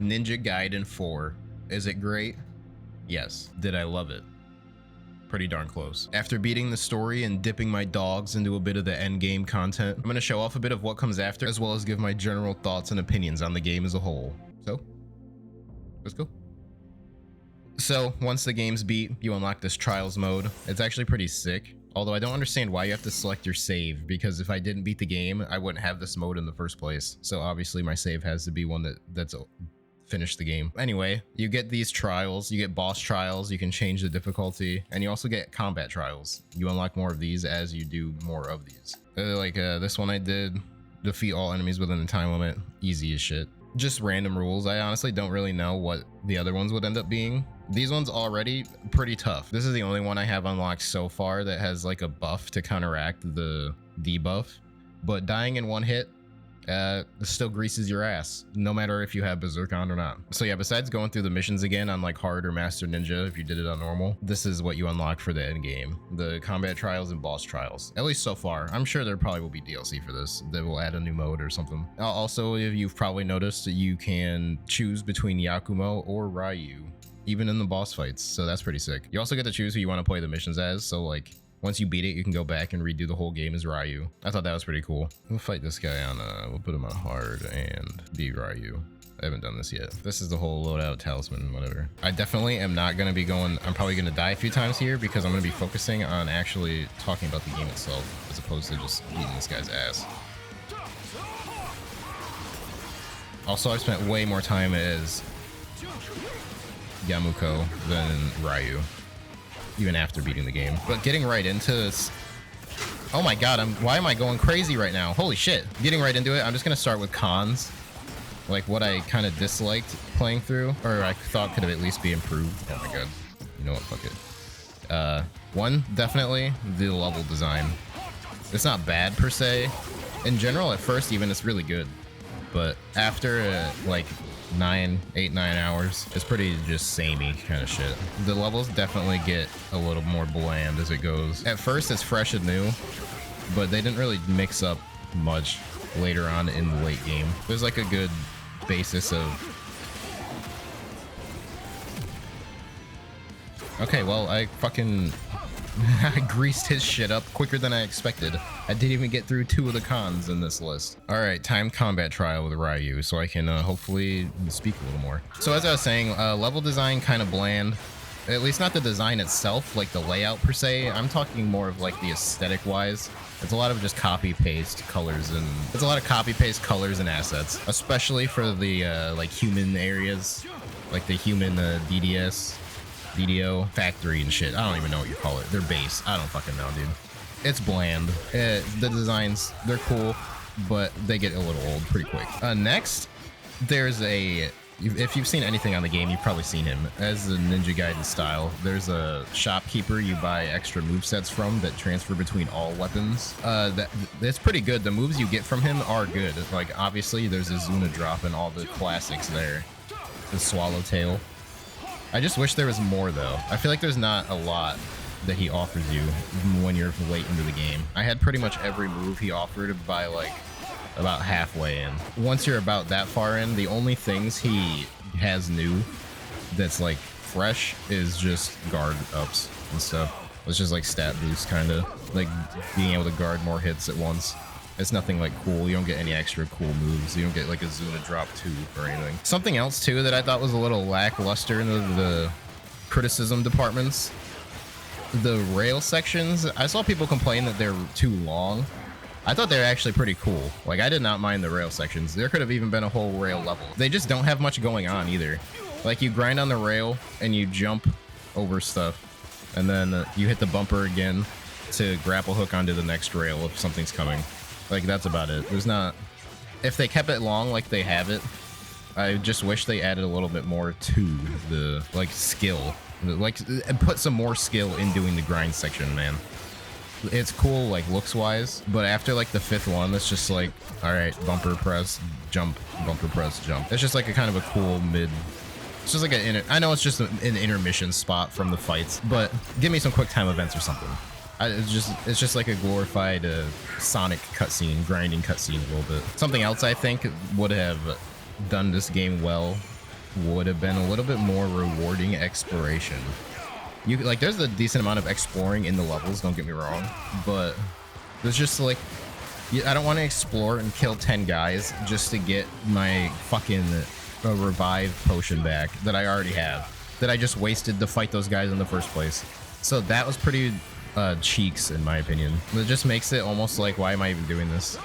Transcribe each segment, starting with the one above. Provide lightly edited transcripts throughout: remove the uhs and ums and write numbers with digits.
Ninja Gaiden 4. Is it great? Yes. Did I love it? Pretty darn close. After beating the story and dipping my dogs into a bit of the endgame content, I'm going to show off a bit of what comes after, as well as give my general thoughts and opinions on the game as a whole. So, let's go. So, once the game's beat, you unlock this Trials mode. It's actually pretty sick. Although I don't understand why you have to select your save, because if I didn't beat the game, I wouldn't have this mode in the first place. So obviously my save has to be one that's finished the game. Anyway, you get these trials, you get boss trials, you can change the difficulty, and you also get combat trials. You unlock more of these as you do more of these. This one I did, defeat all enemies within the time limit, easy as shit. Just random rules. I honestly don't really know what the other ones would end up being. These ones already pretty tough. This is the only one I have unlocked so far that has like a buff to counteract the debuff, but dying in one hit still greases your ass, no matter if you have Berserk on or not. So yeah, besides going through the missions again on like hard or master ninja, if you did it on normal, this is what you unlock for the end game: the combat trials and boss trials. At least so far. I'm sure there probably will be DLC for this that will add a new mode or something. Also, if you've probably noticed, you can choose between Yakumo or Ryu, even in the boss fights, so that's pretty sick. You also get to choose who you want to play the missions as, so like once you beat it, you can go back and redo the whole game as Ryu. I thought that was pretty cool. We'll fight this guy on, we'll put him on hard and be Ryu. I haven't done this yet. This is the whole loadout talisman, whatever. I definitely am not gonna be going, I'm probably gonna die a few times here because I'm gonna be focusing on actually talking about the game itself as opposed to just beating this guy's ass. Also, I've spent way more time as Yakumo than Ryu, even after beating the game. But getting right into this, oh my god, why am I going crazy right now? Holy shit. Getting right into it, I'm just gonna start with cons, like what I kind of disliked playing through, or I thought could have at least be improved. Oh my god, you know what, fuck it. One, definitely the level design. It's not bad per se. In general, at first even, it's really good, but after like 8-9 hours, it's pretty just samey kind of shit. The levels definitely get a little more bland as it goes. At first it's fresh and new, but they didn't really mix up much later on in the late game. There's like a good basis of, okay, well, I fucking I greased his shit up quicker than I expected. I didn't even get through 2 of the cons in this list. All right, timed combat trial with Ryu, so I can hopefully speak a little more. So as I was saying, level design kind of bland. At least not the design itself, like the layout per se. I'm talking more of like the aesthetic wise. It's a lot of just copy paste colors, and it's a lot of copy paste colors and assets, especially for the like human areas, like the human DDO factory and shit. I don't even know what you call it. Their base. I don't fucking know, dude. It's bland. The designs, they're cool, but they get a little old pretty quick. Next, there's if you've seen anything on the game, you've probably seen him. As the Ninja Gaiden style, there's a shopkeeper you buy extra movesets from that transfer between all weapons. That's pretty good. The moves you get from him are good. Like, obviously, there's a Zuna drop and all the classics there. The Swallowtail. I just wish there was more, though. I feel like there's not a lot that he offers you when you're late into the game. I had pretty much every move he offered by, like, about halfway in. Once you're about that far in, the only things he has new that's, like, fresh is just guard ups and stuff. It's just, like, stat boost, kind of. Like, being able to guard more hits at once. It's nothing like cool. You don't get any extra cool moves. You don't get like a Zuna drop 2 or anything. Something else too that I thought was a little lackluster in the criticism departments. The rail sections. I saw people complain that they're too long. I thought they were actually pretty cool. Like, I did not mind the rail sections. There could have even been a whole rail level. They just don't have much going on either. Like, you grind on the rail and you jump over stuff, and then you hit the bumper again to grapple hook onto the next rail if something's coming. Like, that's about it. There's not... If they kept it long like they have it, I just wish they added a little bit more to the, like, skill. Like, put some more skill in doing the grind section, man. It's cool, like, looks-wise, but after, like, the 5th one, it's just like, alright, bumper press, jump, bumper press, jump. It's just, like, a kind of a cool mid... It's just like I know it's just an intermission spot from the fights, but give me some quick time events or something. It's just like a glorified Sonic cutscene, grinding cutscene a little bit. Something else I think would have done this game well would have been a little bit more rewarding exploration. You like, there's a decent amount of exploring in the levels, don't get me wrong, but there's just like, I don't want to explore and kill 10 guys just to get my fucking revive potion back that I already have, that I just wasted to fight those guys in the first place. So that was pretty cheeks in my opinion. It just makes it almost like, why am I even doing this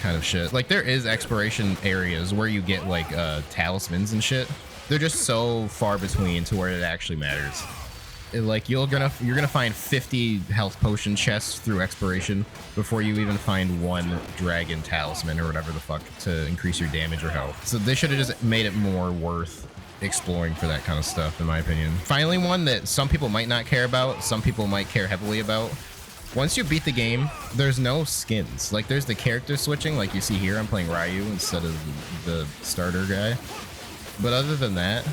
kind of shit? Like, there is exploration areas where you get like talismans and shit. They're just so far between to where it actually matters. Like, you're gonna find 50 health potion chests through exploration before you even find one dragon talisman or whatever the fuck to increase your damage or health. So they should have just made it more worth exploring for that kind of stuff, in my opinion. Finally, one that some people might not care about, some people might care heavily about. Once you beat the game, there's no skins. Like, there's the character switching, like you see here. I'm playing Ryu instead of the starter guy. But other than that,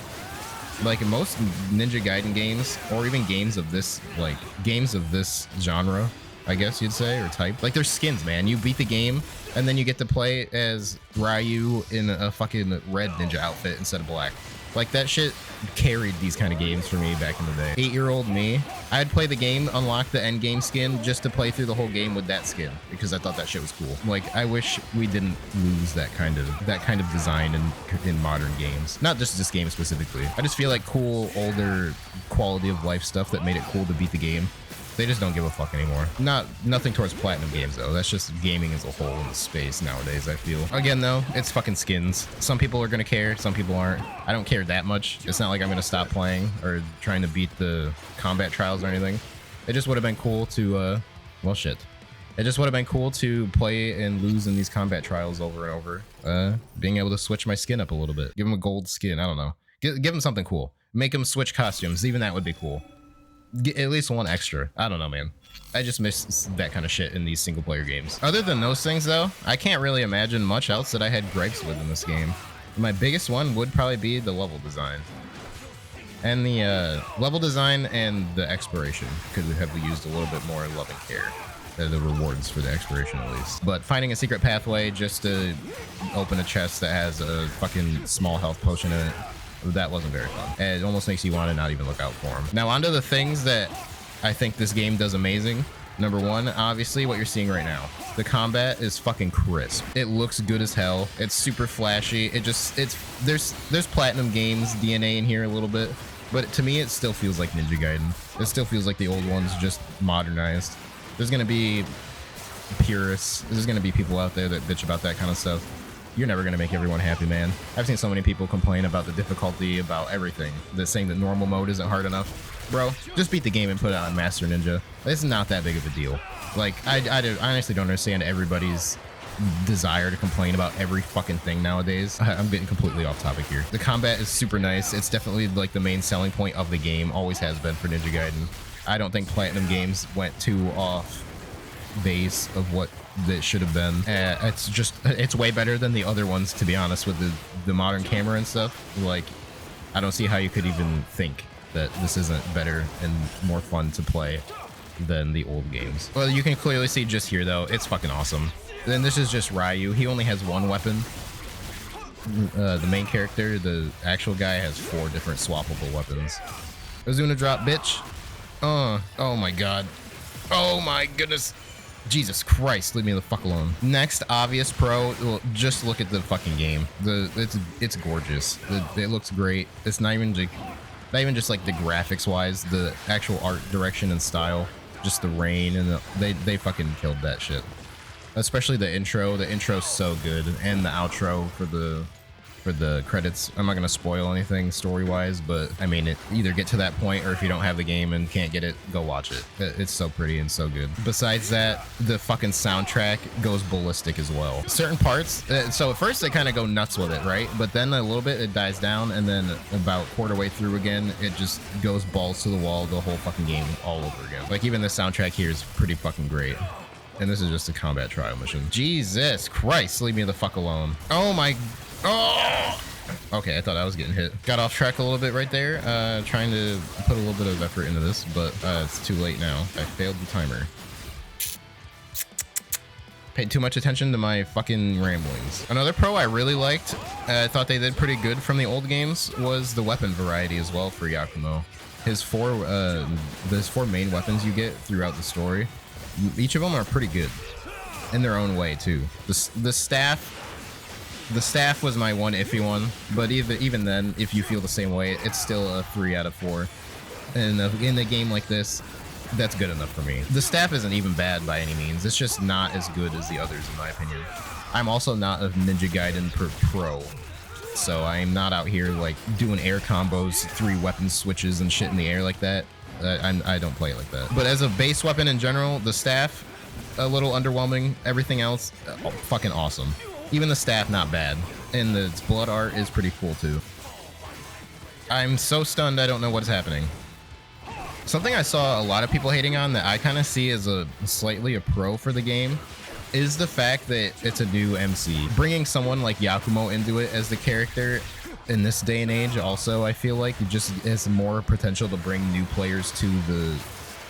like most Ninja Gaiden games, or even games of this genre, I guess you'd say, or type, like, there's skins, man. You beat the game and then you get to play as Ryu in a fucking red ninja outfit instead of black. Like, that shit carried these kind of games for me back in the day. 8-year-old me, I'd play the game, unlock the end game skin just to play through the whole game with that skin because I thought that shit was cool. Like, I wish we didn't lose that kind of design in modern games. Not just this game specifically. I just feel like cool, older quality of life stuff that made it cool to beat the game, they just don't give a fuck anymore. Nothing towards platinum games though. That's just gaming as a whole in space nowadays, I feel. Again though, it's fucking skins. Some people are gonna care, some people aren't. I don't care that much. It's not like I'm gonna stop playing or trying to beat the combat trials or anything. It just would have been cool to, well shit. It just would have been cool to play and lose in these combat trials over and over. Being able to switch my skin up a little bit. Give him a gold skin, I don't know. Give him something cool. Make him switch costumes, even that would be cool. Get at least one extra. I don't know, man. I just miss that kind of shit in these single player games. Other than those things though, I can't really imagine much else that I had gripes with in this game. My biggest one would probably be the level design. And the level design and the exploration could have used a little bit more love and care. The rewards for the exploration at least. But finding a secret pathway just to open a chest that has a fucking small health potion in it, that wasn't very fun. And it almost makes you want to not even look out for them. Now onto the things that I think this game does amazing. Number one, obviously what you're seeing right now. The combat is fucking crisp. It looks good as hell. It's super flashy. There's platinum games DNA in here a little bit, but to me it still feels like Ninja Gaiden. It still feels like the old ones, just modernized. There's gonna be purists. There's gonna be people out there that bitch about that kind of stuff. You're never gonna make everyone happy, man. I've seen so many people complain about the difficulty, about everything. They're saying that normal mode isn't hard enough. Bro, just beat the game and put it on Master Ninja. It's not that big of a deal. Like, I honestly don't understand everybody's desire to complain about every fucking thing nowadays. I'm getting completely off topic here. The combat is super nice. It's definitely like the main selling point of the game. Always has been for Ninja Gaiden. I don't think Platinum Games went too off base of what that should have been. It's way better than the other ones, to be honest, with the modern camera and stuff. Like, I don't see how you could even think that this isn't better and more fun to play than the old games. Well, you can clearly see just here though, it's fucking awesome. Then this is just Ryu. He only has one weapon. The main character, the actual guy, has 4 different swappable weapons. Azuna drop, bitch. Oh my god. Oh my goodness. Jesus Christ, leave me the fuck alone. Next, obvious pro. Well, just look at the fucking game. It's gorgeous. It looks great. It's not even just like the graphics wise, the actual art direction and style, just the rain and they fucking killed that shit. Especially the intro. The intro's so good, and the outro for the credits. I'm not gonna spoil anything story-wise, but I mean, either get to that point, or if you don't have the game and can't get it, go watch it. It's so pretty and so good. Besides that, the fucking soundtrack goes ballistic as well. Certain parts, so at first they kind of go nuts with it, right? But then a little bit it dies down, and then about quarter way through again, it just goes balls to the wall the whole fucking game all over again. Like, even the soundtrack here is pretty fucking great. And this is just a combat trial mission. Jesus Christ, leave me the fuck alone. Oh my... Oh! Okay, I thought I was getting hit. Got off track a little bit right there. Trying to put a little bit of effort into this, but it's too late now. I failed the timer. paid too much attention to my fucking ramblings. Another pro I really liked, I thought they did pretty good from the old games, was the weapon variety as well for Yakumo. His four main weapons you get throughout the story, each of them are pretty good in their own way too. The staff was my one iffy one, but even then, if you feel the same way, it's still a 3 out of 4. And in a game like this, that's good enough for me. The staff isn't even bad by any means. It's just not as good as the others, in my opinion. I'm also not a Ninja Gaiden pro, so I'm not out here like doing air combos, 3 weapon switches and shit in the air like that. I don't play it like that. But as a base weapon in general, the staff, a little underwhelming. Everything else, fucking awesome. Even the staff, not bad. And the blood art is pretty cool too. I'm so stunned I don't know what's happening. Something I saw a lot of people hating on that I kind of see as a slightly a pro for the game is the fact that it's a new MC. Bringing someone like Yakumo into it as the character in this day and age also, I feel like it just has more potential to bring new players to the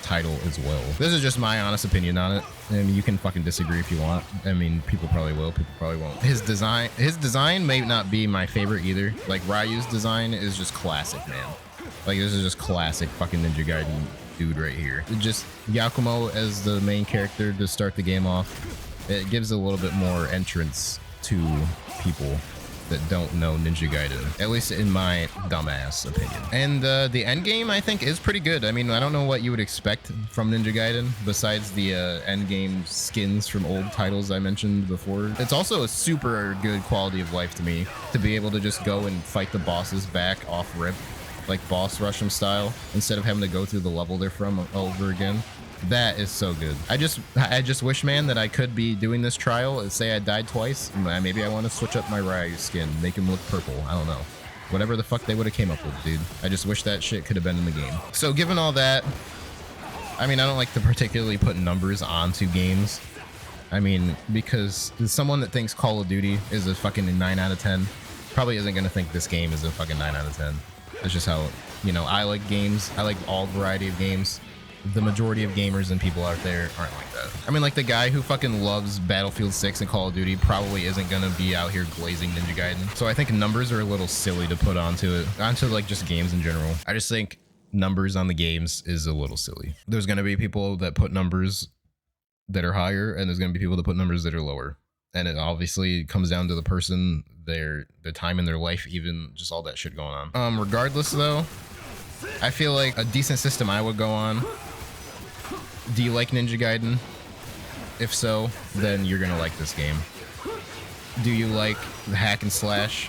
title as well. This is just my honest opinion on it. I mean, you can fucking disagree if you want. I mean, people probably will, people probably won't. His design may not be my favorite either. Like Ryu's design is just classic, man. Like this is just classic fucking Ninja Gaiden dude right here. Just Yakumo as the main character to start the game off. It gives a little bit more entrance to people that don't know Ninja Gaiden, at least in my dumbass opinion. And the endgame, I think, is pretty good. I mean, I don't know what you would expect from Ninja Gaiden besides the endgame skins from old titles I mentioned before. It's also a super good quality of life to me to be able to just go and fight the bosses back off rip, like boss rush them style, instead of having to go through the level they're from over again. That is so good. I just wish, man, that I could be doing this trial. Say I died twice, maybe I want to switch up my Ryu skin, make him look purple. I don't know. Whatever the fuck they would have came up with, dude. I just wish that shit could have been in the game. So given all that, I mean, I don't like to particularly put numbers onto games. I mean, because someone that thinks Call of Duty is a fucking 9 out of 10 probably isn't gonna think this game is a fucking 9 out of 10. It's just how, you know, I like games. I like all variety of games. The majority of gamers and people out there aren't like that. I mean, like the guy who fucking loves Battlefield 6 and Call of Duty probably isn't gonna be out here glazing Ninja Gaiden. So I think numbers are a little silly to put onto like just games in general. I just think numbers on the games is a little silly. There's gonna be people that put numbers that are higher, and there's gonna be people that put numbers that are lower. And it obviously comes down to the person, their time in their life, even just all that shit going on. Regardless though, I feel like a decent system I would go on. Do you like Ninja Gaiden? If so, then you're gonna like this game. Do you like the hack and slash?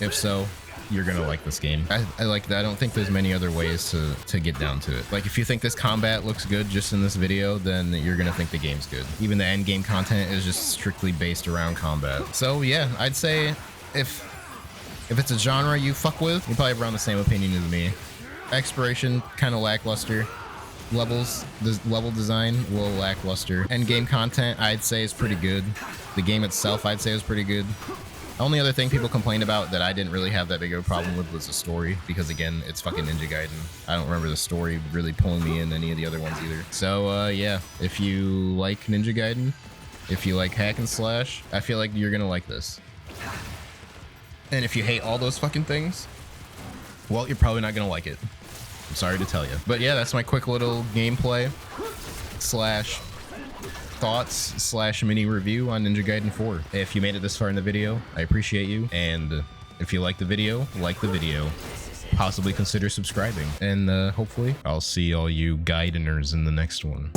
If so, you're gonna like this game. I like that. I don't think there's many other ways to get down to it. Like if you think this combat looks good just in this video, then you're gonna think the game's good. Even the end game content is just strictly based around combat. So yeah, I'd say if it's a genre you fuck with, you probably have around the same opinion as me. Exploration kind of lackluster. The level design a little lackluster. End game content I'd say is pretty good. The game itself I'd say is pretty good. The only other thing people complained about that I didn't really have that big of a problem with was the story, because again, it's fucking Ninja Gaiden. I don't remember the story really pulling me in any of the other ones either. So yeah, if you like Ninja Gaiden, if you like hack and slash, I feel like you're gonna like this. And if you hate all those fucking things, well, you're probably not gonna like it. I'm sorry to tell you. But yeah, that's my quick little gameplay slash thoughts slash mini review on Ninja Gaiden 4. If you made it this far in the video, I appreciate you. And if you like the video, possibly consider subscribing. And hopefully I'll see all you Gaideners in the next one.